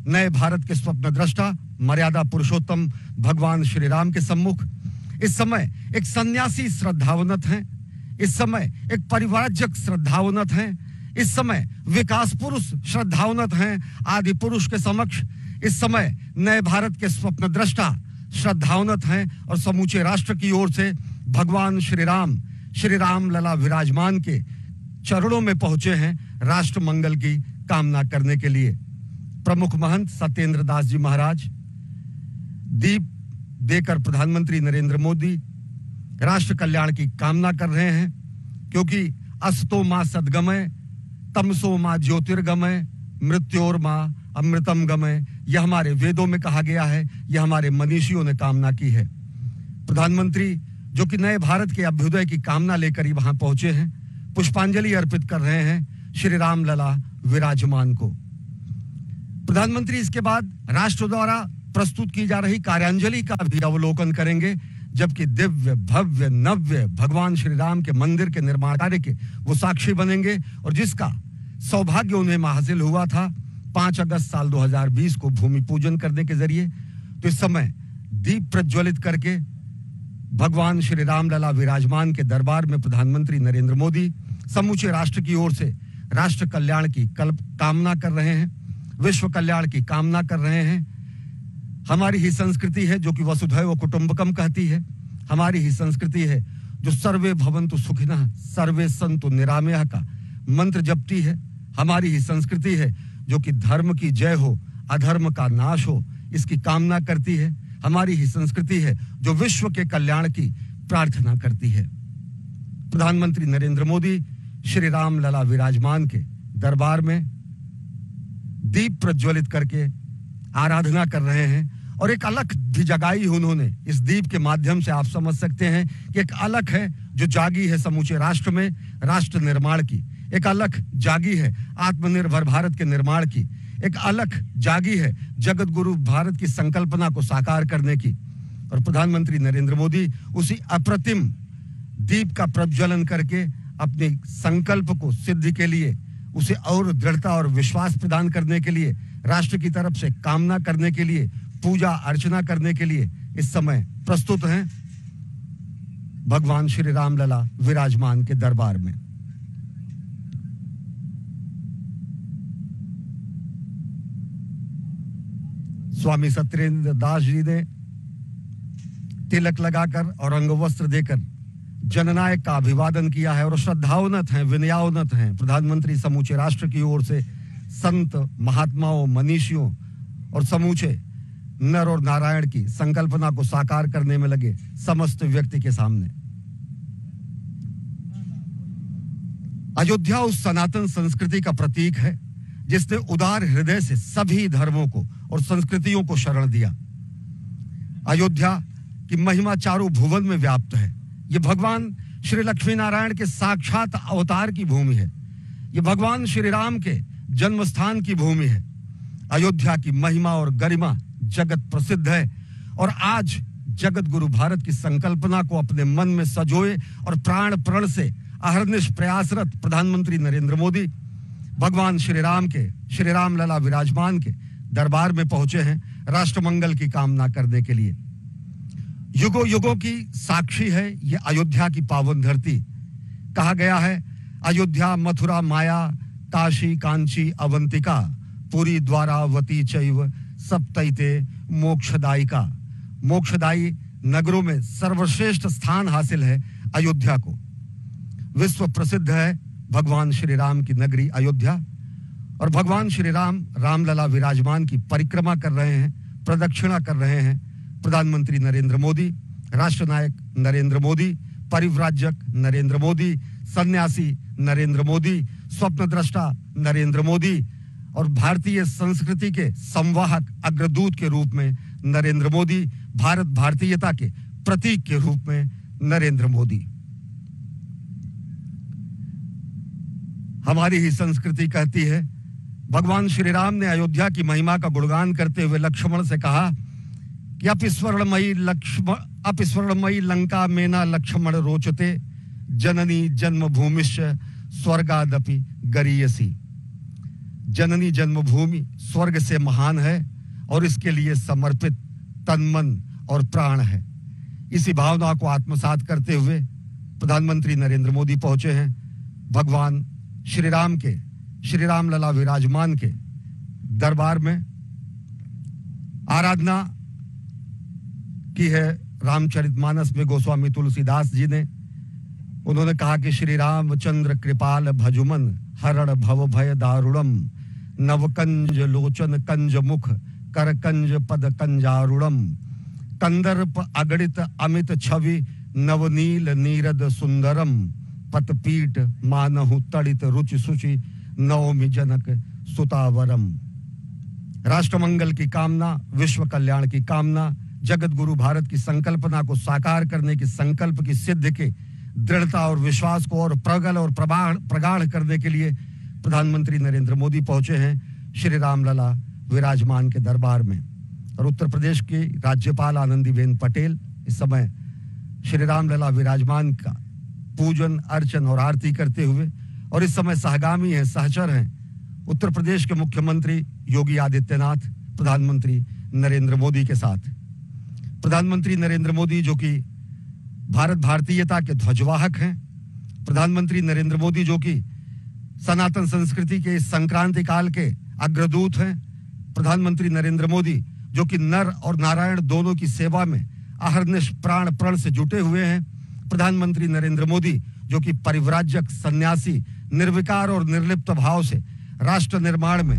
नए भारत के स्वप्न दृष्टा मर्यादा पुरुषोत्तम भगवान श्री राम के सम्मुख इस समय एक सन्यासी श्रद्धावनत हैं, इस समय एक परिव्राजक श्रद्धावनत हैं, इस समय विकास पुरुष श्रद्धावनत हैं आदि पुरुष के समक्ष इस समय नए भारत के स्वप्न दृष्टा श्रद्धावनत हैं और समूचे राष्ट्र की ओर से भगवान श्री राम लला विराजमान के चरणों में पहुंचे हैं राष्ट्र मंगल की कामना करने के लिए। प्रमुख महंत सत्येंद्र दास जी महाराज दीप देकर प्रधानमंत्री नरेंद्र मोदी राष्ट्र कल्याण की कामना कर रहे हैं, क्योंकि अस्तो मां सद्गमय तमसो मां ज्योतिर्गमय मृत्योर मां अमृतम गमय, यह हमारे वेदों में कहा गया है, यह हमारे मनीषियों ने कामना की है। प्रधानमंत्री जो कि नए भारत के अभ्युदय की कामना लेकर ही वहां पहुंचे हैं, पुष्पांजलि अर्पित कर रहे हैं श्री राम लला विराजमान को। प्रधानमंत्री इसके बाद राष्ट्र द्वारा प्रस्तुत की जा रही कार्यांजलि का भी अवलोकन करेंगे, जबकि दिव्य भव्य नव्य भगवान श्री राम के मंदिर के निर्माण कार्य के वो साक्षी बनेंगे और जिसका सौभाग्य उन्हें हासिल हुआ था 5 अगस्त साल 2020 को भूमि पूजन करने के जरिए। तो इस समय दीप प्रज्वलित करके भगवान श्री राम लला विराजमान के दरबार में प्रधानमंत्री नरेंद्र मोदी समूचे राष्ट्र की ओर से राष्ट्र कल्याण की कामना कर रहे हैं, विश्व कल्याण की कामना कर रहे हैं। हमारी ही संस्कृति है जो कि वसुधैव कुटुंबकम कहती है, हमारी ही संस्कृति है जो सर्वे भवन्तु सुखिनः सर्वे सन्तु निरामयः का मंत्र जपती है, हमारी ही संस्कृति है जो कि धर्म की जय हो अधर्म का नाश हो इसकी कामना करती है, हमारी ही संस्कृति है जो विश्व के कल्याण की प्रार्थना करती है। प्रधानमंत्री नरेंद्र मोदी श्री राम लला विराजमान के दरबार में दीप प्रज्वलित करके आराधना कर रहे हैं और एक अलख भी जगाई उन्होंने इस दीप के माध्यम से। आप समझ सकते हैं कि एक अलख है जो जागी है समूचे राष्ट्र में राष्ट्र निर्माण की, एक अलख जागी है आत्मनिर्भर भारत के निर्माण की, एक अलख जागी है जगत गुरु भारत की संकल्पना को साकार करने की। और प्रधानमंत्री नरेंद्र मोदी उसी अप्रतिम दीप का प्रज्वलन करके अपने संकल्प को सिद्धि के लिए, उसे और दृढ़ता और विश्वास प्रदान करने के लिए, राष्ट्र की तरफ से कामना करने के लिए, पूजा अर्चना करने के लिए इस समय प्रस्तुत हैं भगवान श्री राम लला विराजमान के दरबार में। स्वामी सत्येंद्र दास जी ने तिलक लगाकर और अंगवस्त्र देकर जननायक का अभिवादन किया है और श्रद्धावनत हैं, विनयावनत हैं। प्रधानमंत्री समूचे राष्ट्र की ओर से संत महात्माओं मनीषियों और समूचे नर और नारायण की संकल्पना को साकार करने में लगे समस्त व्यक्ति के सामने। अयोध्या उस सनातन संस्कृति का प्रतीक है जिसने उदार हृदय से सभी धर्मों को और संस्कृतियों को शरण दिया। अयोध्या की महिमा चारों भुवन में व्याप्त है। ये भगवान श्री लक्ष्मी नारायण के साक्षात अवतार की भूमि है, ये भगवान श्री राम के जन्म स्थान की भूमि है। अयोध्या की महिमा और गरिमा जगत प्रसिद्ध है और आज जगत गुरु भारत की संकल्पना को अपने मन में सजोए और प्राण प्रण से अहर्निश प्रयासरत प्रधानमंत्री नरेंद्र मोदी भगवान श्री राम लला विराजमान के दरबार में पहुंचे हैं राष्ट्र मंगल की कामना करने के लिए। युगों युगों की साक्षी है ये अयोध्या की पावन धरती। कहा गया है अयोध्या मथुरा माया काशी कांची अवंतिका पुरी द्वारावती चैव सप्तैते मोक्षदायिका। मोक्षदायी नगरों में सर्वश्रेष्ठ स्थान हासिल है अयोध्या को। विश्व प्रसिद्ध है भगवान श्री राम की नगरी अयोध्या और भगवान श्री रामलला विराजमान की परिक्रमा कर रहे हैं, प्रदक्षिणा कर रहे हैं प्रधानमंत्री नरेंद्र मोदी, राष्ट्र नायक नरेंद्र मोदी, परिव्राजक नरेंद्र मोदी, सन्यासी नरेंद्र मोदी, स्वप्नद्रष्टा नरेंद्र मोदी और भारतीय संस्कृति के संवाहक अग्रदूत के रूप में नरेंद्र मोदी, भारत भारतीयता के प्रतीक के रूप में नरेंद्र मोदी। हमारी ही संस्कृति कहती है, भगवान श्री राम ने अयोध्या की महिमा का गुणगान करते हुए लक्ष्मण से कहा कि अपस्वर्णमयी लंका मेना लक्ष्मण रोचते जननी जन्मभूमिश्च स्वर्गादपि गरीयसी। जननी जन्मभूमि स्वर्ग से महान है और इसके लिए समर्पित तन मन और प्राण है। इसी भावना को आत्मसात करते हुए प्रधानमंत्री नरेंद्र मोदी पहुंचे हैं भगवान श्री राम के, श्री राम लला विराजमान के दरबार में। आराधना की है रामचरितमानस में गोस्वामी तुलसीदास जी ने। उन्होंने कहा कि श्री रामचंद्र कृपाल भजुमन हरण भव भय दारुणम नवकंज लोचन कंज मुख कर कंज पद कंजारुणम कंदर्प अगणित अमित छवि नवनील नीरद सुंदरम पतपीठ मानहु तड़ित रुचि सुचि नवमि जनक सुतावरम। राष्ट्रमंगल की कामना, विश्व कल्याण की कामना, जगत गुरु भारत की संकल्पना को साकार करने की संकल्प की सिद्धि के दृढ़ता और विश्वास को और प्रगल और प्रगाढ़ करने के लिए प्रधानमंत्री नरेंद्र मोदी पहुंचे हैं श्री रामलला विराजमान के दरबार में। और उत्तर प्रदेश की राज्यपाल आनंदीबेन पटेल इस समय श्री रामलला विराजमान का पूजन अर्चन और आरती करते हुए, और इस समय सहगामी हैं, सहचर हैं उत्तर प्रदेश के मुख्यमंत्री योगी आदित्यनाथ प्रधानमंत्री नरेंद्र मोदी के साथ। प्रधानमंत्री नरेंद्र मोदी जो कि भारत भारतीयता के ध्वजवाहक हैं, प्रधानमंत्री नरेंद्र मोदी जो कि सनातन संस्कृति के इस संक्रांति काल के अग्रदूत हैं, प्रधानमंत्री नरेंद्र मोदी जो कि नर और नारायण दोनों की सेवा में अहर्निश प्राण प्रण से जुटे हुए हैं, प्रधानमंत्री नरेंद्र मोदी जो कि परिव्राजक, सन्यासी, निर्विकार और निर्लिप्त भाव से राष्ट्र निर्माण में